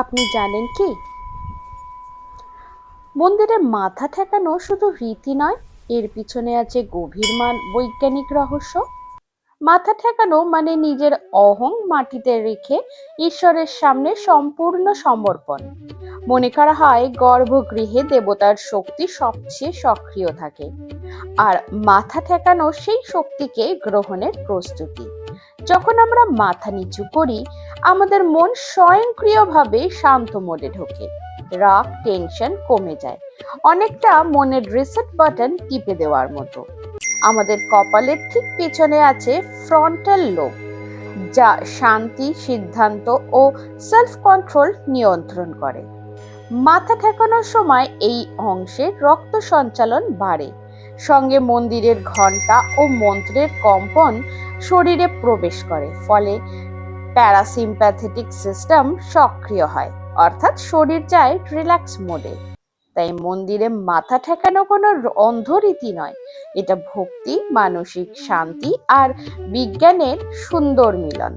আপনি জানেন কি, মন্দিরে মাথা ঠেকানো শুধু রীতি নয়, এর পিছনে আছে গভীর বৈজ্ঞানিক রহস্য। মাথা ঠেকানো মানে নিজের অহং মাটিতে রেখে ঈশ্বরের সামনে সম্পূর্ণ সমর্পণ। মনে করা হয় গর্ভগৃহে দেবতার শক্তি সবচেয়ে সক্রিয় থাকে, আর মাথা ঠেকানো সেই শক্তিকে গ্রহণের প্রস্তুতি। যখন আমরা মাথা নিচু করি, আমাদের মন স্বয়ংক্রিয়ভাবে শান্ত মোডে ঢোকে। রাগ, টেনশন কমে যায়, অনেকটা মনের রিসেট বাটন টিপে দেওয়ার মতো। আমাদের কপালের ঠিক পেছনে আছে ফ্রন্টাল লোব, যা শান্তি, সিদ্ধান্ত ও সেলফ কন্ট্রোল নিয়ন্ত্রণ করে। মাথা ঠেকানোর সময় এই অংশে রক্ত সঞ্চালন বাড়ে, সঙ্গে মন্দিরের ঘন্টা ও মন্ত্রের কম্পন শরীরে প্রবেশ করে, ফলে প্যারাসিম্প্যাথেটিক সিস্টেম সক্রিয় হয়, অর্থাৎ শরীর যায় রিল্যাক্স মোডে। তাই মন্দিরে মাথা ঠেকানো কোনো অন্ধ রীতি নয়, এটা ভক্তি, মানসিক শান্তি আর বিজ্ঞানের সুন্দর মিলন।